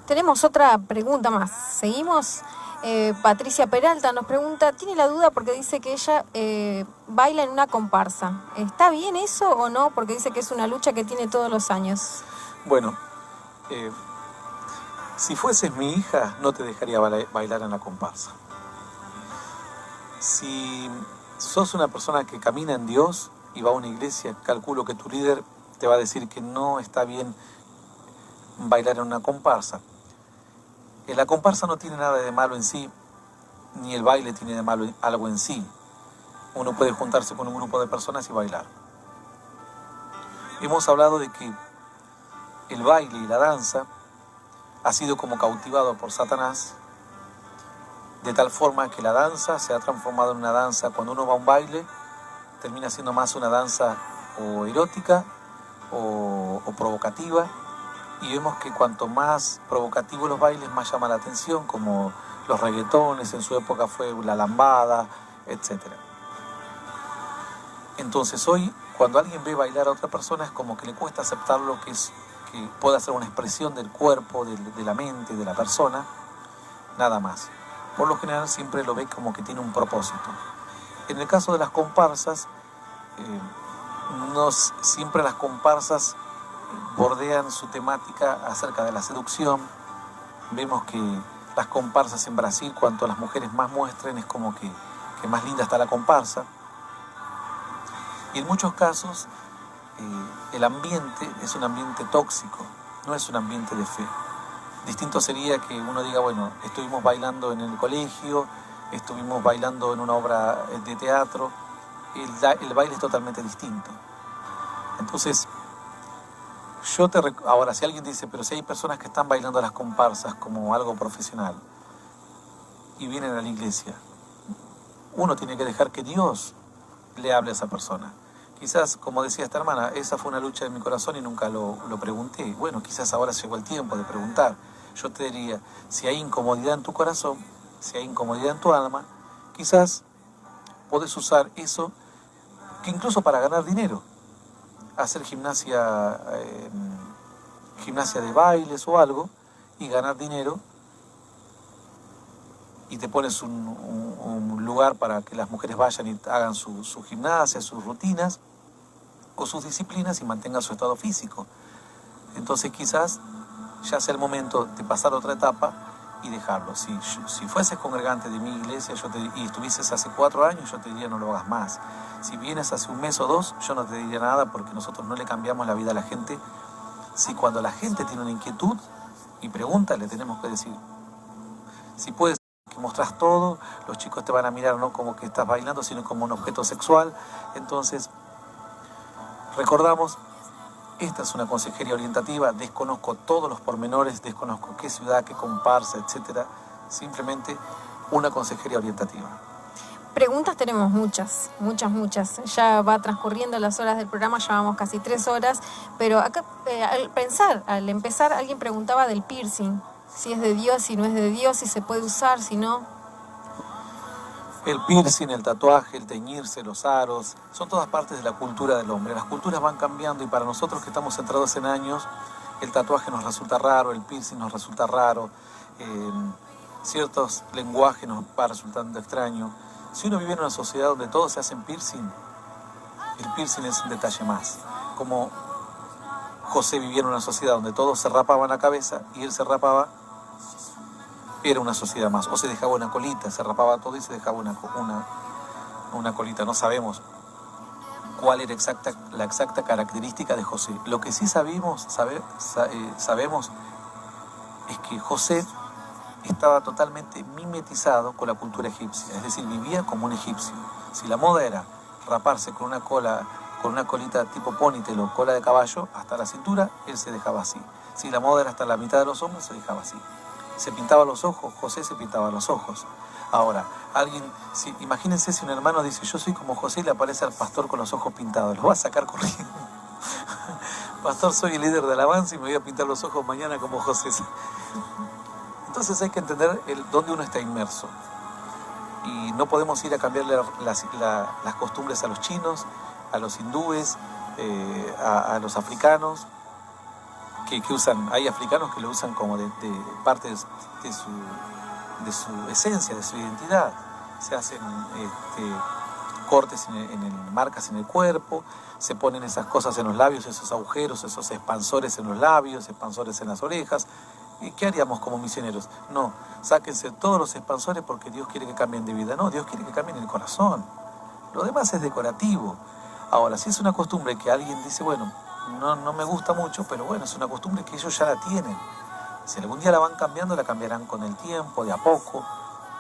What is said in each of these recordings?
Tenemos otra pregunta más. Seguimos. Patricia Peralta nos pregunta, tiene la duda porque dice que ella baila en una comparsa. ¿Está bien eso o no? Porque dice que es una lucha que tiene todos los años. Bueno, si fueses mi hija, no te dejaría bailar en la comparsa. Si sos una persona que camina en Dios y va a una iglesia, calculo que tu líder te va a decir que no está bien bailar en una comparsa. La comparsa no tiene nada de malo en sí, ni el baile tiene de malo algo en sí. Uno puede juntarse con un grupo de personas y bailar. Hemos hablado de que el baile y la danza ha sido como cautivado por Satanás, de tal forma que la danza se ha transformado en una danza. Cuando uno va a un baile, termina siendo más una danza o erótica o provocativa, y vemos que cuanto más provocativos los bailes, más llama la atención, como los reggaetones, en su época fue la lambada, etc. Entonces hoy, cuando alguien ve bailar a otra persona, es como que le cuesta aceptar lo que es, que pueda ser una expresión del cuerpo, de la mente, de la persona, nada más. Por lo general siempre lo ve como que tiene un propósito. En el caso de las comparsas, siempre las comparsas bordean su temática acerca de la seducción. Vemos que las comparsas en Brasil, cuanto las mujeres más muestren, es como que más linda está la comparsa. Y en muchos casos el ambiente es un ambiente tóxico, no es un ambiente de fe. Distinto sería que uno diga, bueno, estuvimos bailando en el colegio, estuvimos bailando en una obra de teatro. El baile es totalmente distinto. Entonces, ahora, si alguien dice, pero si hay personas que están bailando las comparsas como algo profesional y vienen a la iglesia, uno tiene que dejar que Dios le hable a esa persona. Quizás, como decía esta hermana, esa fue una lucha de mi corazón y nunca lo pregunté. Bueno, quizás ahora llegó el tiempo de preguntar. Yo te diría, si hay incomodidad en tu corazón, si hay incomodidad en tu alma, quizás podés usar eso, que incluso para ganar dinero, hacer gimnasia de bailes o algo, y ganar dinero, y te pones un lugar para que las mujeres vayan y hagan su gimnasia, sus rutinas o sus disciplinas y mantengan su estado físico. Entonces quizás ya sea el momento de pasar a otra etapa y dejarlo. Si fueses congregante de mi iglesia y estuvieses hace 4 años, yo te diría no lo hagas más. Si vienes hace 1 mes o 2, yo no te diría nada, porque nosotros no le cambiamos la vida a la gente. Si cuando la gente tiene una inquietud y pregunta, le tenemos que decir. Si puedes que mostrás todo, los chicos te van a mirar no como que estás bailando, sino como un objeto sexual. Entonces, recordamos, esta es una consejería orientativa, desconozco todos los pormenores, desconozco qué ciudad, qué comparsa, etcétera. Simplemente una consejería orientativa. Preguntas tenemos muchas. Ya va transcurriendo las horas del programa, llevamos casi 3 horas, pero acá al empezar, alguien preguntaba del piercing, si es de Dios, si no es de Dios, si se puede usar, si no. El piercing, el tatuaje, el teñirse, los aros, son todas partes de la cultura del hombre. Las culturas van cambiando y para nosotros que estamos centrados en años, el tatuaje nos resulta raro, el piercing nos resulta raro, ciertos lenguajes nos va resultando extraño. Si uno vive en una sociedad donde todos se hacen piercing, el piercing es un detalle más. Como José vivía en una sociedad donde todos se rapaban la cabeza y él se rapaba, era una sociedad más. O se dejaba una colita, se rapaba todo y se dejaba una colita. No sabemos cuál era la exacta característica de José. Lo que sí sabemos es que José estaba totalmente mimetizado con la cultura egipcia, es decir, vivía como un egipcio. Si la moda era raparse con una colita tipo ponytail o cola de caballo hasta la cintura, él se dejaba así. Si la moda era hasta la mitad de los hombros, se dejaba así. Se pintaba los ojos, José se pintaba los ojos. Ahora, imagínense si un hermano dice, yo soy como José, y le aparece al pastor con los ojos pintados, lo va a sacar corriendo. Pastor, soy el líder de alabanza y me voy a pintar los ojos mañana como José. Entonces hay que entender dónde uno está inmerso. Y no podemos ir a cambiarle las costumbres a los chinos, a los hindúes, a los africanos. que usan, hay africanos que lo usan como de parte de su esencia, de su identidad. Se hacen cortes, marcas en el cuerpo, se ponen esas cosas en los labios, esos agujeros, esos expansores en los labios, expansores en las orejas. ¿Y qué haríamos como misioneros? No, sáquense todos los expansores porque Dios quiere que cambien de vida. No, Dios quiere que cambien el corazón. Lo demás es decorativo. Ahora, si es una costumbre que alguien dice, bueno, no me gusta mucho, pero bueno, es una costumbre que ellos ya la tienen. Si algún día la van cambiando, la cambiarán con el tiempo, de a poco,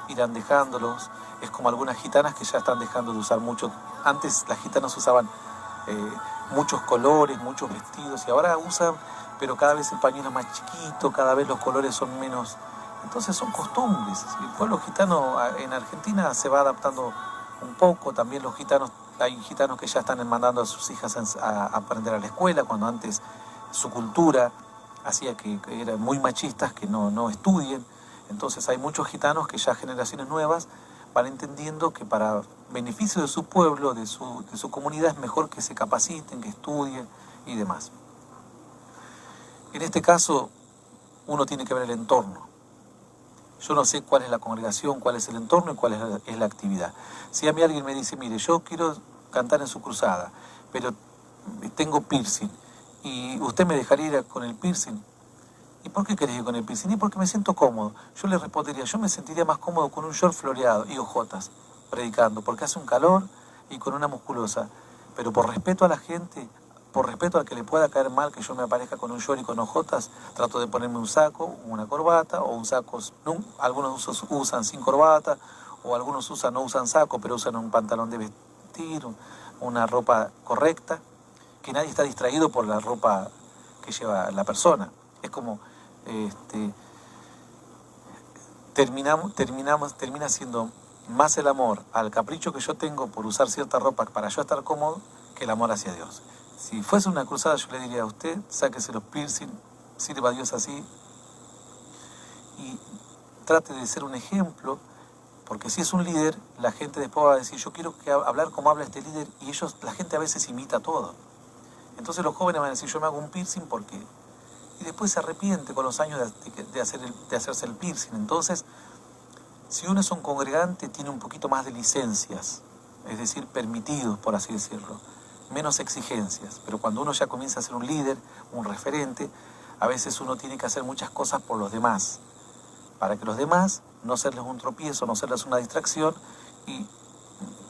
irán dejándolos. Es como algunas gitanas que ya están dejando de usar mucho. Antes las gitanas usaban muchos colores, muchos vestidos, y ahora usan, pero cada vez el pañuelo es más chiquito, cada vez los colores son menos. Entonces son costumbres. El pueblo gitano en Argentina se va adaptando un poco. También los gitanos, hay gitanos que ya están mandando a sus hijas a aprender a la escuela, cuando antes su cultura hacía que eran muy machistas, que no estudien. Entonces hay muchos gitanos que ya generaciones nuevas van entendiendo que para beneficio de su pueblo, de su comunidad, es mejor que se capaciten, que estudien y demás. En este caso, uno tiene que ver el entorno. Yo no sé cuál es la congregación, cuál es el entorno y cuál es la actividad. Si a mí alguien me dice, mire, yo quiero cantar en su cruzada, pero tengo piercing, y usted me dejaría ir con el piercing. ¿Y por qué querés ir con el piercing? Y porque me siento cómodo. Yo le respondería, yo me sentiría más cómodo con un short floreado y ojotas, predicando, porque hace un calor y con una musculosa. Pero por respeto a la gente, por respeto al que le pueda caer mal que yo me aparezca con un short y con ojotas, trato de ponerme un saco, una corbata, o un saco, algunos usan sin corbata, o algunos no usan saco, pero usan un pantalón de vestir, una ropa correcta, que nadie está distraído por la ropa que lleva la persona. Es como termina siendo más el amor al capricho que yo tengo por usar cierta ropa para yo estar cómodo que el amor hacia Dios. Si fuese una cruzada, yo le diría a usted, sáquese los piercing, sirva a Dios así y trate de ser un ejemplo, porque si es un líder, la gente después va a decir, yo quiero hablar como habla este líder, y la gente a veces imita todo. Entonces los jóvenes van a decir, yo me hago un piercing porque... Y después se arrepiente con los años de hacerse el piercing. Entonces, si uno es un congregante, tiene un poquito más de licencias, es decir, permitidos, por así decirlo, menos exigencias. Pero cuando uno ya comienza a ser un líder, un referente, a veces uno tiene que hacer muchas cosas por los demás, para que los demás no serles un tropiezo, no serles una distracción, y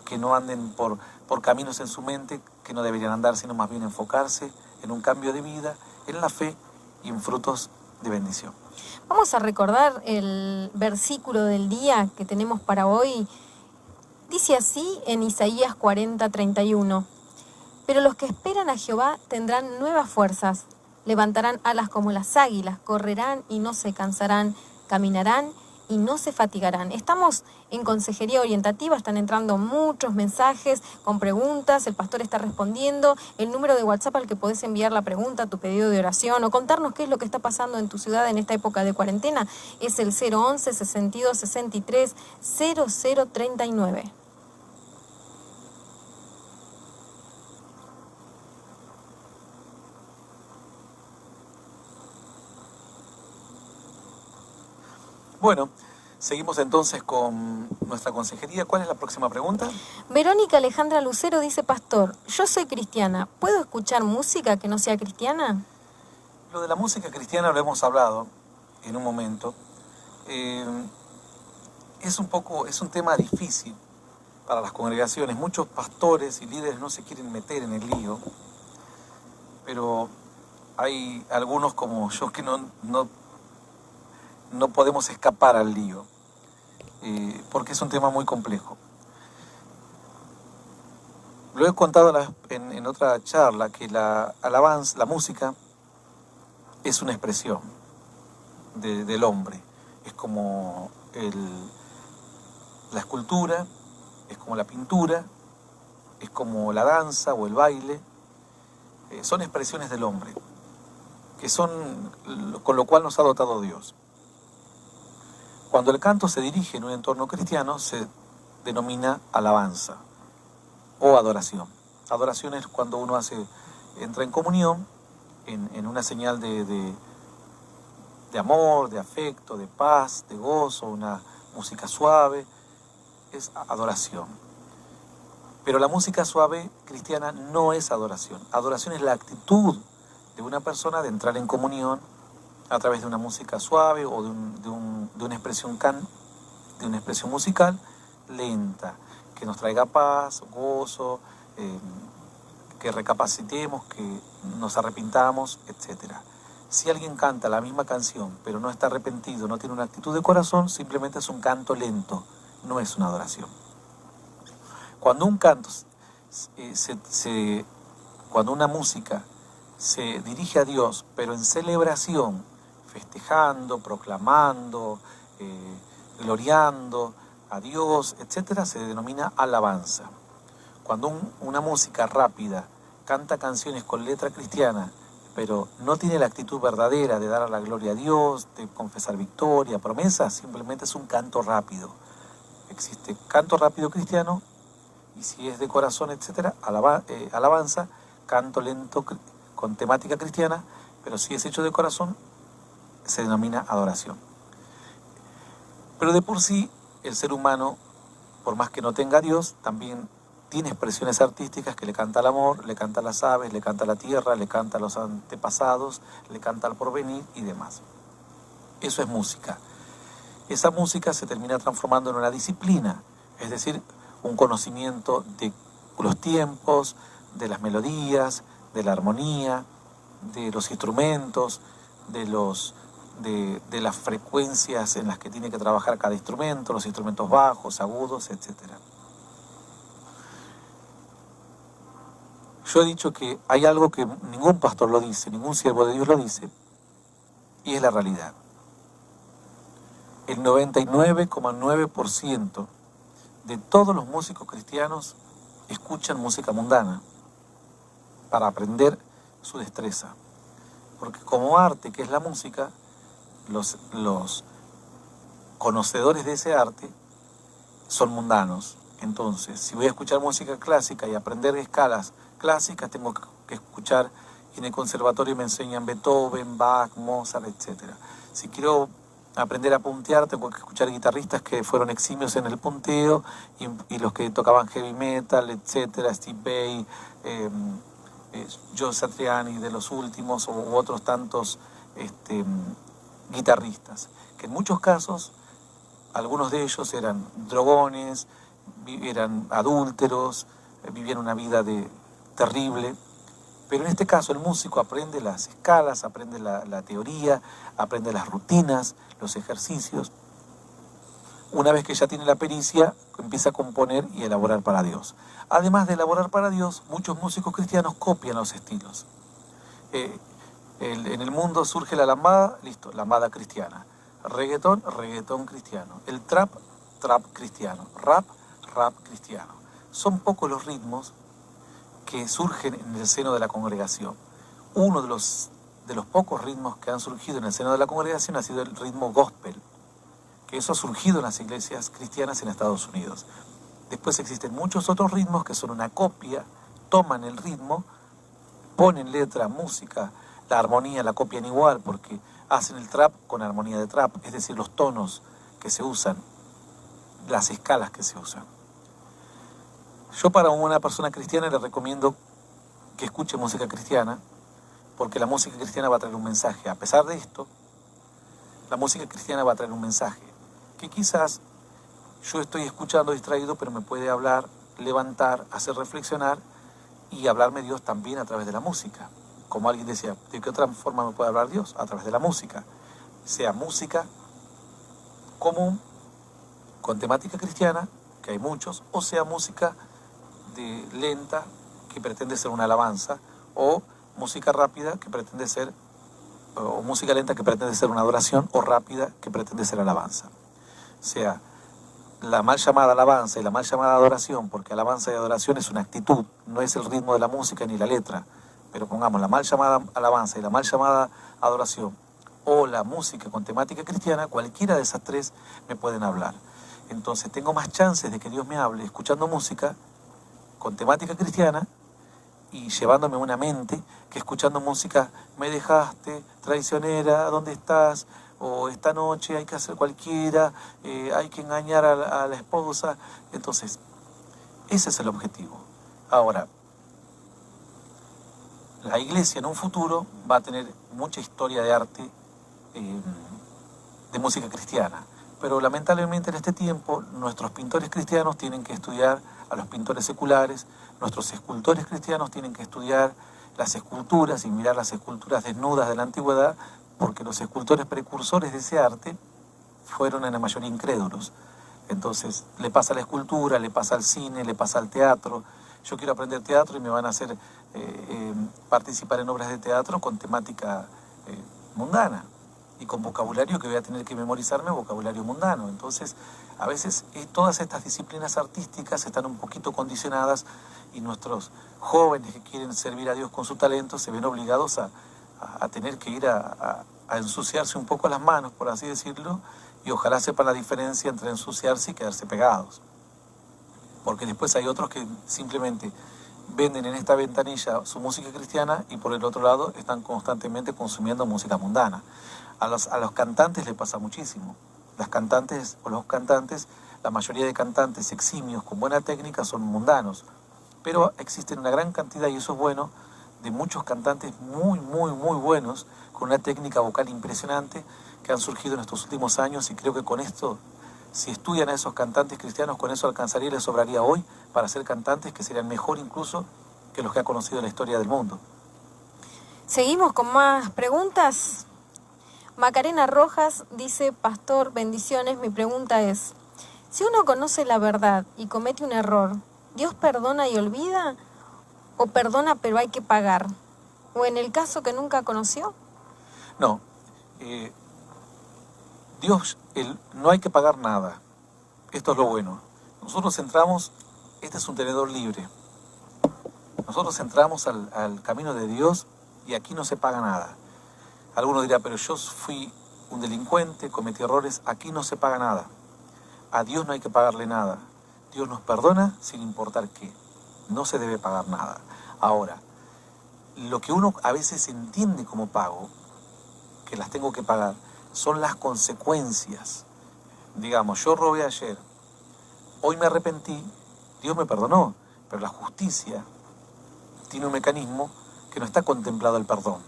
que no anden por caminos en su mente que no deberían andar, sino más bien enfocarse en un cambio de vida, en la fe y en frutos de bendición. Vamos a recordar el versículo del día que tenemos para hoy. Dice así en Isaías 40:31. Pero los que esperan a Jehová tendrán nuevas fuerzas, levantarán alas como las águilas, correrán y no se cansarán, caminarán y no se fatigarán. Estamos en Consejería Orientativa, están entrando muchos mensajes con preguntas, el pastor está respondiendo. El número de WhatsApp al que podés enviar la pregunta, tu pedido de oración o contarnos qué es lo que está pasando en tu ciudad en esta época de cuarentena es el 011 62 63 0039. Bueno, seguimos entonces con nuestra consejería. ¿Cuál es la próxima pregunta? Verónica Alejandra Lucero dice, pastor, yo soy cristiana, ¿puedo escuchar música que no sea cristiana? Lo de la música cristiana lo hemos hablado en un momento. Es un tema difícil para las congregaciones. Muchos pastores y líderes no se quieren meter en el lío, pero hay algunos como yo que no podemos escapar al lío, porque es un tema muy complejo. Lo he contado en otra charla, que la alabanza, la música, es una expresión del hombre. Es como la escultura, es como la pintura, es como la danza o el baile. Son expresiones del hombre, que son con lo cual nos ha dotado Dios. Cuando el canto se dirige en un entorno cristiano, se denomina alabanza o adoración. Adoración es cuando uno entra en comunión en una señal de amor, de afecto, de paz, de gozo, una música suave, es adoración. Pero la música suave cristiana no es adoración. Adoración es la actitud de una persona de entrar en comunión a través de una música suave o de una expresión de una expresión musical lenta, que nos traiga paz, gozo, que recapacitemos, que nos arrepintamos, etc. Si alguien canta la misma canción, pero no está arrepentido, no tiene una actitud de corazón, simplemente es un canto lento, no es una adoración. Cuando un canto, cuando una música se dirige a Dios, pero en celebración, festejando, proclamando, gloriando a Dios, etc., se denomina alabanza. Cuando una música rápida canta canciones con letra cristiana, pero no tiene la actitud verdadera de dar la gloria a Dios, de confesar victoria, promesa, simplemente es un canto rápido. Existe canto rápido cristiano, y si es de corazón, etc., alabanza, canto lento con temática cristiana, pero si es hecho de corazón, se denomina adoración. Pero de por sí, el ser humano, por más que no tenga a Dios, también tiene expresiones artísticas que le canta al amor, le canta a las aves, le canta a la tierra, le canta a los antepasados, le canta al porvenir y demás. Eso es música. Esa música se termina transformando en una disciplina, es decir, un conocimiento de los tiempos, de las melodías, de la armonía, de los instrumentos, de las frecuencias en las que tiene que trabajar cada instrumento, los instrumentos bajos, agudos, etc. Yo he dicho que hay algo que ningún pastor lo dice, ningún siervo de Dios lo dice, y es la realidad. El 99,9% de todos los músicos cristianos escuchan música mundana para aprender su destreza. Porque como arte, que es la música, los conocedores de ese arte son mundanos. Entonces, si voy a escuchar música clásica y aprender escalas clásicas, tengo que escuchar, y en el conservatorio me enseñan Beethoven, Bach, Mozart, etc. Si quiero aprender a puntear, tengo que escuchar guitarristas que fueron eximios en el punteo y los que tocaban heavy metal, etc., Steve Vai, Joe Satriani de los últimos, u otros tantos guitarristas, que en muchos casos, algunos de ellos eran drogones, eran adúlteros, vivían una vida terrible, pero en este caso el músico aprende las escalas, aprende la teoría, aprende las rutinas, los ejercicios. Una vez que ya tiene la pericia, empieza a componer y elaborar para Dios. Además de elaborar para Dios, muchos músicos cristianos copian los estilos. En el mundo surge la lambada, listo, lambada cristiana. Reggaetón, reggaetón cristiano. El trap, trap cristiano. Rap, rap cristiano. Son pocos los ritmos que surgen en el seno de la congregación. Uno de los pocos ritmos que han surgido en el seno de la congregación ha sido el ritmo gospel, que eso ha surgido en las iglesias cristianas en Estados Unidos. Después existen muchos otros ritmos que son una copia, toman el ritmo, ponen letra, música, la armonía la copian igual porque hacen el trap con armonía de trap, es decir, los tonos que se usan, las escalas que se usan. Yo para una persona cristiana le recomiendo que escuche música cristiana, porque la música cristiana va a traer un mensaje. A pesar de esto, la música cristiana va a traer un mensaje que quizás yo estoy escuchando distraído, pero me puede hablar, levantar, hacer reflexionar y hablarme Dios también a través de la música. Como alguien decía, ¿de qué otra forma me puede hablar Dios? A través de la música. Sea música común, con temática cristiana, que hay muchos, o sea música lenta, que pretende ser una alabanza, o música rápida, que pretende ser, o música lenta que pretende ser una adoración, o rápida, que pretende ser alabanza. O sea, la mal llamada alabanza y la mal llamada adoración, porque alabanza y adoración es una actitud, no es el ritmo de la música ni la letra, pero pongamos la mal llamada alabanza y la mal llamada adoración, o la música con temática cristiana, cualquiera de esas tres me pueden hablar. Entonces tengo más chances de que Dios me hable escuchando música con temática cristiana y llevándome una mente que escuchando música, me dejaste, traicionera, ¿dónde estás? O esta noche hay que hacer cualquiera, hay que engañar a la esposa. Entonces, ese es el objetivo. Ahora, la iglesia en un futuro va a tener mucha historia de arte, de música cristiana. Pero lamentablemente en este tiempo nuestros pintores cristianos tienen que estudiar a los pintores seculares, nuestros escultores cristianos tienen que estudiar las esculturas y mirar las esculturas desnudas de la antigüedad, porque los escultores precursores de ese arte fueron en la mayoría incrédulos. Entonces le pasa a la escultura, le pasa al cine, le pasa al teatro. Yo quiero aprender teatro y me van a hacer participar en obras de teatro con temática mundana y con vocabulario que voy a tener que memorizarme, vocabulario mundano. Entonces, a veces todas estas disciplinas artísticas están un poquito condicionadas y nuestros jóvenes que quieren servir a Dios con su talento se ven obligados a tener que ir a ensuciarse un poco las manos, por así decirlo, y ojalá sepan la diferencia entre ensuciarse y quedarse pegados. Porque después hay otros que simplemente venden en esta ventanilla su música cristiana y por el otro lado están constantemente consumiendo música mundana. A los cantantes les pasa muchísimo. Las cantantes o los cantantes, la mayoría de cantantes eximios con buena técnica son mundanos. Pero existen una gran cantidad, y eso es bueno, de muchos cantantes muy buenos, con una técnica vocal impresionante, que han surgido en estos últimos años, y creo que con esto, si estudian a esos cantantes cristianos, con eso alcanzaría y les sobraría hoy para ser cantantes que serían mejor incluso que los que ha conocido la historia del mundo. Seguimos con más preguntas. Macarena Rojas dice: Pastor, bendiciones, mi pregunta es, si uno conoce la verdad y comete un error, ¿Dios perdona y olvida? ¿O perdona pero hay que pagar? ¿O en el caso que nunca conoció? No, Dios, no hay que pagar nada. Esto es lo bueno. Nosotros entramos, este es un tenedor libre. Nosotros entramos al camino de Dios y aquí no se paga nada. Alguno dirá, pero yo fui un delincuente, cometí errores, aquí no se paga nada. A Dios no hay que pagarle nada. Dios nos perdona sin importar qué. No se debe pagar nada. Ahora, lo que uno a veces entiende como pago, que las tengo que pagar, son las consecuencias. Digamos, yo robé ayer, hoy me arrepentí, Dios me perdonó, pero la justicia tiene un mecanismo que no está contemplado el perdón.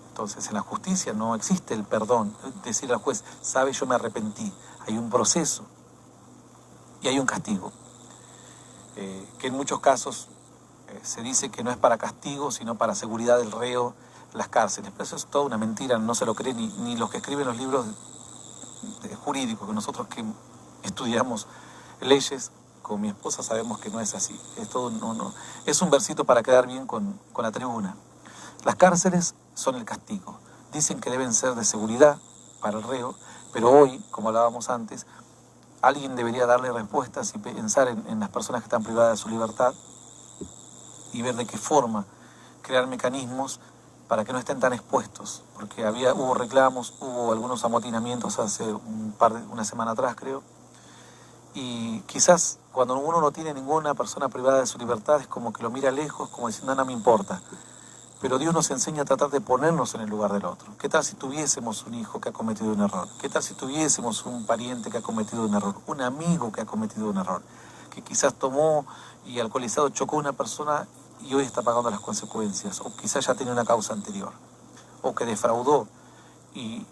Entonces, en la justicia no existe el perdón. Decirle al juez, sabe, yo me arrepentí. Hay un proceso y hay un castigo. Que en muchos casos se dice que no es para castigo, sino para seguridad del reo, las cárceles. Pero eso es toda una mentira, no se lo creen ni los que escriben los libros jurídicos, que nosotros que estudiamos leyes con mi esposa sabemos que no es así. Es todo, no. Es un versito para quedar bien con la tribuna. Las cárceles son el castigo. Dicen que deben ser de seguridad para el reo, pero hoy, como hablábamos antes, alguien debería darle respuestas y pensar en las personas que están privadas de su libertad y ver de qué forma crear mecanismos para que no estén tan expuestos, porque hubo reclamos, hubo algunos amotinamientos hace una semana atrás, creo, y quizás cuando uno no tiene ninguna persona privada de su libertad es como que lo mira lejos, como diciendo, no me importa. Pero Dios nos enseña a tratar de ponernos en el lugar del otro. ¿Qué tal si tuviésemos un hijo que ha cometido un error? ¿Qué tal si tuviésemos un pariente que ha cometido un error? Un amigo que ha cometido un error, que quizás tomó y alcoholizado chocó a una persona y hoy está pagando las consecuencias, o quizás ya tenía una causa anterior, o que defraudó y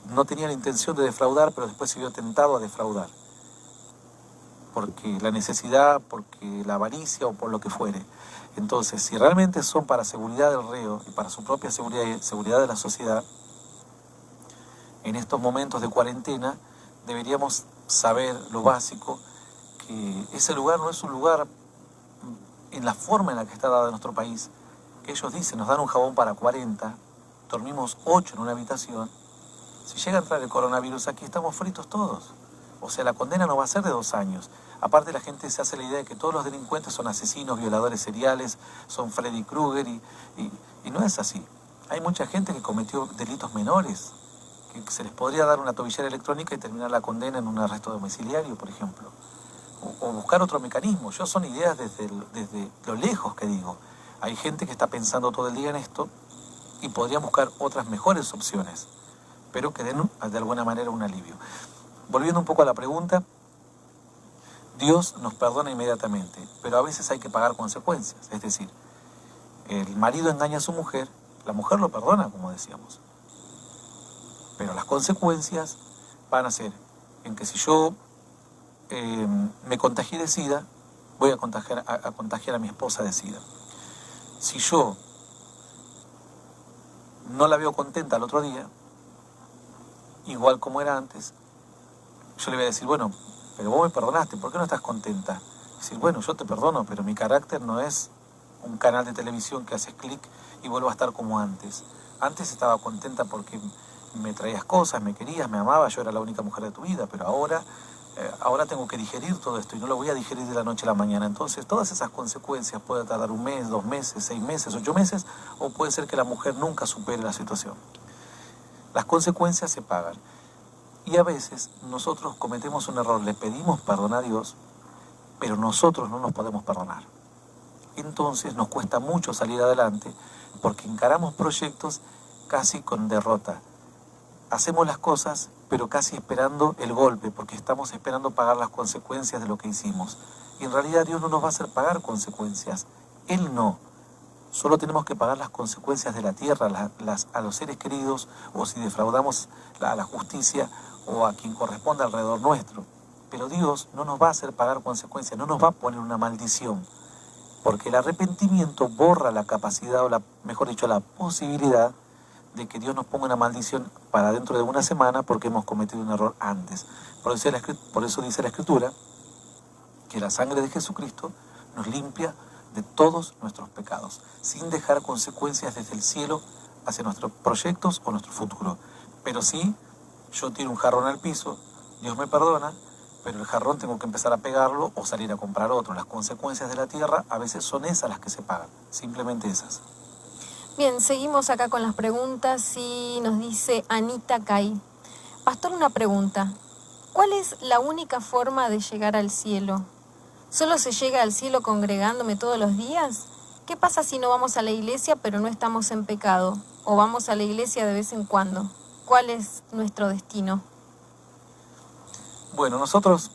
no tenía la intención de defraudar, pero después se vio tentado a defraudar, porque la necesidad, porque la avaricia o por lo que fuere. Entonces, si realmente son para seguridad del reo y para su propia seguridad y seguridad de la sociedad, en estos momentos de cuarentena deberíamos saber lo básico, que ese lugar no es un lugar en la forma en la que está dado nuestro país, que ellos dicen, nos dan un jabón para 40, dormimos 8 en una habitación. Si llega a entrar el coronavirus aquí, estamos fritos todos. O sea, la condena no va a ser de 2 años. Aparte, la gente se hace la idea de que todos los delincuentes son asesinos, violadores seriales, son Freddy Krueger, y no es así. Hay mucha gente que cometió delitos menores, que se les podría dar una tobillera electrónica y terminar la condena en un arresto domiciliario, por ejemplo. O buscar otro mecanismo. Son ideas desde lo lejos que digo. Hay gente que está pensando todo el día en esto y podría buscar otras mejores opciones, pero que den de alguna manera un alivio. Volviendo un poco a la pregunta, Dios nos perdona inmediatamente, pero a veces hay que pagar consecuencias. Es decir, el marido engaña a su mujer, la mujer lo perdona, como decíamos. Pero las consecuencias van a ser en que si yo me contagié de SIDA, voy a contagiar a mi esposa de SIDA. Si yo no la veo contenta al otro día, igual como era antes, yo le voy a decir, bueno, pero vos me perdonaste, ¿por qué no estás contenta? Decir, bueno, yo te perdono, pero mi carácter no es un canal de televisión que haces clic y vuelvo a estar como antes. Antes estaba contenta porque me traías cosas, me querías, me amabas, yo era la única mujer de tu vida, pero ahora tengo que digerir todo esto y no lo voy a digerir de la noche a la mañana. Entonces, todas esas consecuencias pueden tardar 1 mes, 2 meses, 6 meses, 8 meses, o puede ser que la mujer nunca supere la situación. Las consecuencias se pagan. Y a veces nosotros cometemos un error, le pedimos perdón a Dios, pero nosotros no nos podemos perdonar. Entonces nos cuesta mucho salir adelante porque encaramos proyectos casi con derrota. Hacemos las cosas, pero casi esperando el golpe, porque estamos esperando pagar las consecuencias de lo que hicimos. Y en realidad Dios no nos va a hacer pagar consecuencias. Él no. Solo tenemos que pagar las consecuencias de la tierra, a los seres queridos, o si defraudamos a la justicia o a quien corresponde alrededor nuestro. Pero Dios no nos va a hacer pagar consecuencias, no nos va a poner una maldición, porque el arrepentimiento borra la capacidad, o mejor dicho, la posibilidad de que Dios nos ponga una maldición para dentro de una semana porque hemos cometido un error antes. Por eso dice la Escritura que la sangre de Jesucristo nos limpia de todos nuestros pecados, sin dejar consecuencias desde el cielo hacia nuestros proyectos o nuestro futuro. Pero sí, yo tiro un jarrón al piso, Dios me perdona, pero el jarrón tengo que empezar a pegarlo o salir a comprar otro. Las consecuencias de la tierra a veces son esas las que se pagan, simplemente esas. Bien, seguimos acá con las preguntas y nos dice Anita Kai. Pastor, una pregunta. ¿Cuál es la única forma de llegar al cielo? ¿Solo se llega al cielo congregándome todos los días? ¿Qué pasa si no vamos a la iglesia pero no estamos en pecado? ¿O vamos a la iglesia de vez en cuando? ¿Cuál es nuestro destino? Bueno, nosotros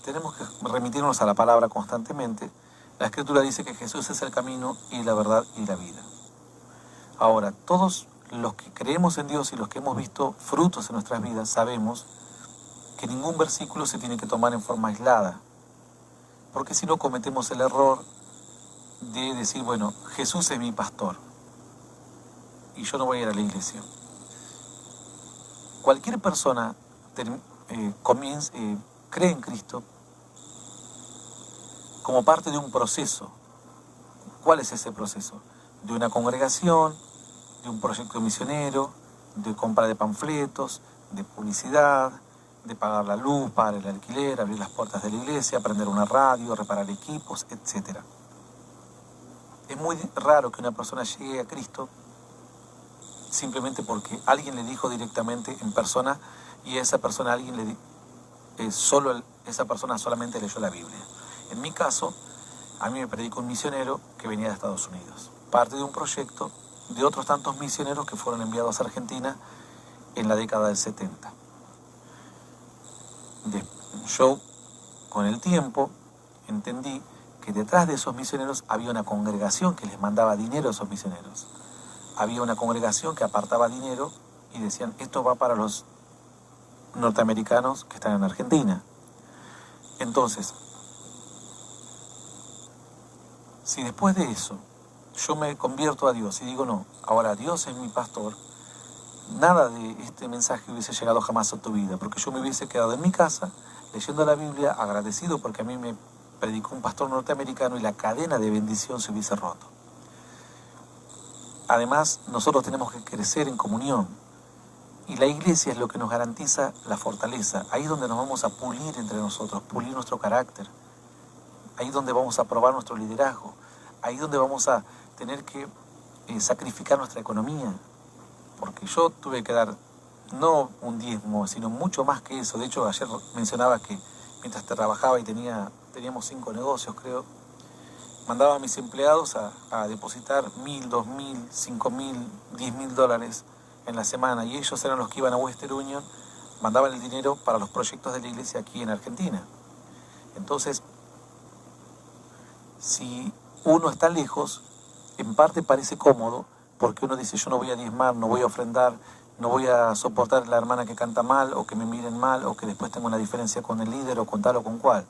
tenemos que remitirnos a la palabra constantemente. La Escritura dice que Jesús es el camino y la verdad y la vida. Ahora, todos los que creemos en Dios y los que hemos visto frutos en nuestras vidas sabemos que ningún versículo se tiene que tomar en forma aislada, porque si no cometemos el error de decir, bueno, Jesús es mi pastor y yo no voy a ir a la iglesia. Cualquier persona cree en Cristo como parte de un proceso. ¿Cuál es ese proceso? De una congregación, de un proyecto misionero, de compra de panfletos, de publicidad, de pagar la luz, pagar el alquiler, abrir las puertas de la iglesia, prender una radio, reparar equipos, etc. Es muy raro que una persona llegue a Cristo simplemente porque alguien le dijo directamente en persona y esa persona esa persona solamente leyó la Biblia. En mi caso, a mí me predicó un misionero que venía de Estados Unidos, parte de un proyecto de otros tantos misioneros que fueron enviados a Argentina en la década del 70. Yo, con el tiempo, entendí que detrás de esos misioneros había una congregación que les mandaba dinero a esos misioneros. Había una congregación que apartaba dinero y decían, esto va para los norteamericanos que están en Argentina. Entonces, si después de eso yo me convierto a Dios y digo, no, ahora Dios es mi pastor, nada de este mensaje hubiese llegado jamás a tu vida, porque yo me hubiese quedado en mi casa leyendo la Biblia, agradecido porque a mí me predicó un pastor norteamericano y la cadena de bendición se hubiese roto. Además, nosotros tenemos que crecer en comunión y la iglesia es lo que nos garantiza la fortaleza. Ahí es donde nos vamos a pulir entre nosotros, pulir nuestro carácter. Ahí es donde vamos a probar nuestro liderazgo. Ahí es donde vamos a tener que sacrificar nuestra economía. Porque yo tuve que dar, no un diezmo, sino mucho más que eso. De hecho, ayer mencionaba que mientras trabajaba y teníamos 5 negocios, creo, mandaba a mis empleados a depositar 1.000, 2.000, 5.000, 10.000 dólares en la semana, y ellos eran los que iban a Western Union, mandaban el dinero para los proyectos de la iglesia aquí en Argentina. Entonces, si uno está lejos, en parte parece cómodo, porque uno dice, yo no voy a diezmar, no voy a ofrendar, no voy a soportar a la hermana que canta mal, o que me miren mal, o que después tenga una diferencia con el líder, o con tal o con cual.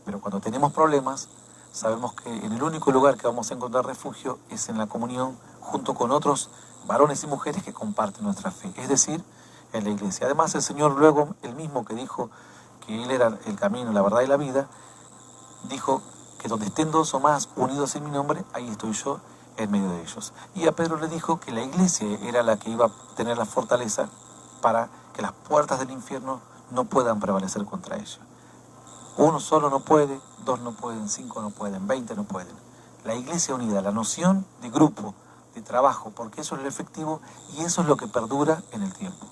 Pero cuando tenemos problemas, sabemos que en el único lugar que vamos a encontrar refugio es en la comunión junto con otros varones y mujeres que comparten nuestra fe, es decir, en la iglesia. Además, el Señor luego, el mismo que dijo que Él era el camino, la verdad y la vida, dijo que donde estén dos o más unidos en mi nombre, ahí estoy yo en medio de ellos. Y a Pedro le dijo que la iglesia era la que iba a tener la fortaleza para que las puertas del infierno no puedan prevalecer contra ella. Uno solo no puede, dos no pueden, 5 no pueden, 20 no pueden. La iglesia unida, la noción de grupo, de trabajo, porque eso es lo efectivo y eso es lo que perdura en el tiempo.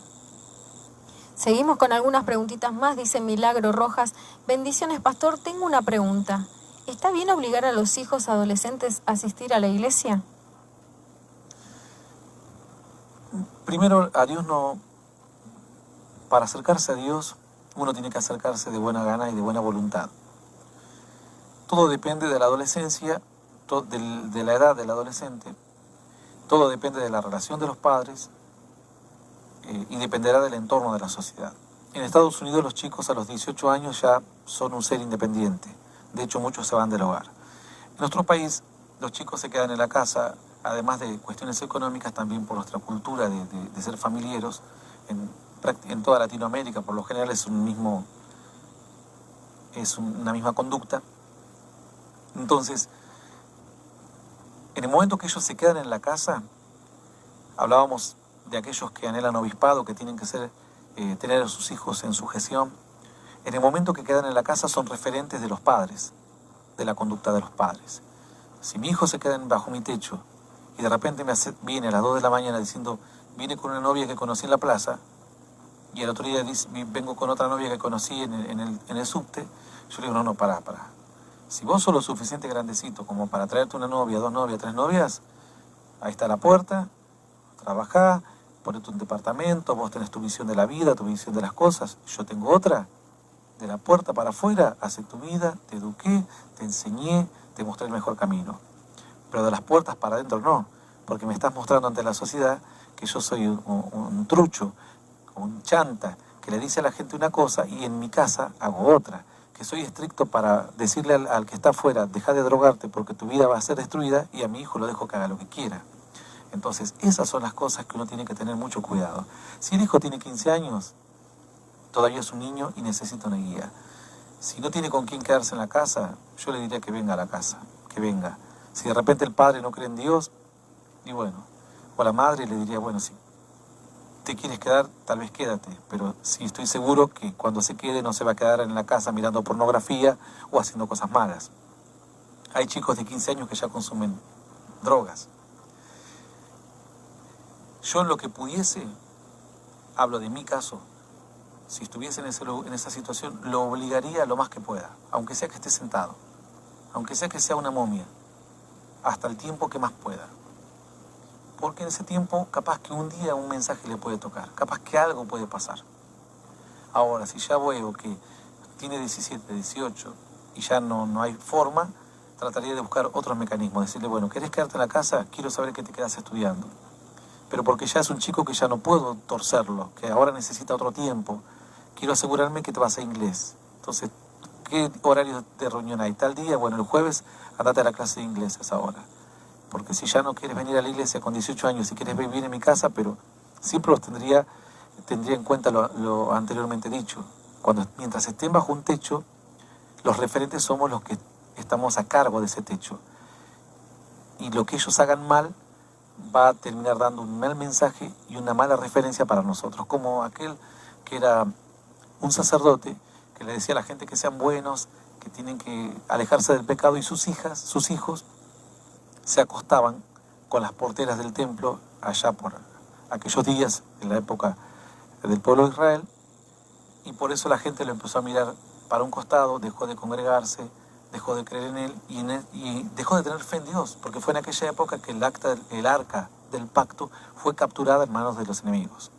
Seguimos con algunas preguntitas más, dice Milagro Rojas. Bendiciones, pastor, tengo una pregunta. ¿Está bien obligar a los hijos adolescentes a asistir a la iglesia? Primero, a Dios no... Para acercarse a Dios, uno tiene que acercarse de buena gana y de buena voluntad. Todo depende de la adolescencia, de la edad del adolescente. Todo depende de la relación de los padres y dependerá del entorno de la sociedad. En Estados Unidos los chicos a los 18 años ya son un ser independiente. De hecho, muchos se van del hogar. En nuestro país, los chicos se quedan en la casa, además de cuestiones económicas, también por nuestra cultura de ser familiares. En toda Latinoamérica, por lo general, es una misma conducta. Entonces, en el momento que ellos se quedan en la casa, hablábamos de aquellos que anhelan obispado, que tienen que tener a sus hijos en sujeción. En el momento que quedan en la casa son referentes de los padres, de la conducta de los padres. Si mi hijo se queda bajo mi techo y de repente viene a las 2 de la mañana diciendo, vine con una novia que conocí en la plaza, y el otro día dice, vengo con otra novia que conocí en el subte, yo le digo, no, pará. Si vos sos lo suficiente grandecito como para traerte una novia, 2 novias, 3 novias, ahí está la puerta, trabajá, ponete un departamento, vos tenés tu visión de la vida, tu visión de las cosas, yo tengo otra. De la puerta para afuera, hace tu vida, te eduqué, te enseñé, te mostré el mejor camino. Pero de las puertas para adentro no, porque me estás mostrando ante la sociedad que yo soy un trucho, un chanta, que le dice a la gente una cosa y en mi casa hago otra, que soy estricto para decirle al que está afuera, deja de drogarte porque tu vida va a ser destruida, y a mi hijo lo dejo que haga lo que quiera. Entonces, esas son las cosas que uno tiene que tener mucho cuidado. Si el hijo tiene 15 años, todavía es un niño y necesita una guía. Si no tiene con quién quedarse en la casa, yo le diría que venga a la casa, que venga. Si de repente el padre no cree en Dios, y bueno, o la madre le diría, bueno, si te quieres quedar, tal vez quédate, pero sí estoy seguro que cuando se quede no se va a quedar en la casa mirando pornografía o haciendo cosas malas. Hay chicos de 15 años que ya consumen drogas. Yo en lo que pudiese, hablo de mi caso, si estuviese en esa situación, lo obligaría lo más que pueda, aunque sea que esté sentado, aunque sea que sea una momia, hasta el tiempo que más pueda. Porque en ese tiempo, capaz que un día un mensaje le puede tocar, capaz que algo puede pasar. Ahora, si ya veo que tiene 17, 18 y ya no hay forma, trataría de buscar otros mecanismos, decirle, bueno, ¿querés quedarte en la casa? Quiero saber que te quedas estudiando. Pero porque ya es un chico que ya no puedo torcerlo, que ahora necesita otro tiempo, quiero asegurarme que te vas a inglés. Entonces, ¿qué horario de reunión hay? Tal día, bueno, el jueves andate a la clase de inglés a esa hora. Porque si ya no quieres venir a la iglesia con 18 años, si quieres vivir en mi casa, pero siempre tendría en cuenta lo anteriormente dicho. Mientras estén bajo un techo, los referentes somos los que estamos a cargo de ese techo. Y lo que ellos hagan mal va a terminar dando un mal mensaje y una mala referencia para nosotros. Como aquel que era un sacerdote que le decía a la gente que sean buenos, que tienen que alejarse del pecado, y sus hijos, se acostaban con las porteras del templo allá por aquellos días, en la época del pueblo de Israel, y por eso la gente lo empezó a mirar para un costado, dejó de congregarse, dejó de creer en él y dejó de tener fe en Dios, porque fue en aquella época que el arca del pacto fue capturada en manos de los enemigos.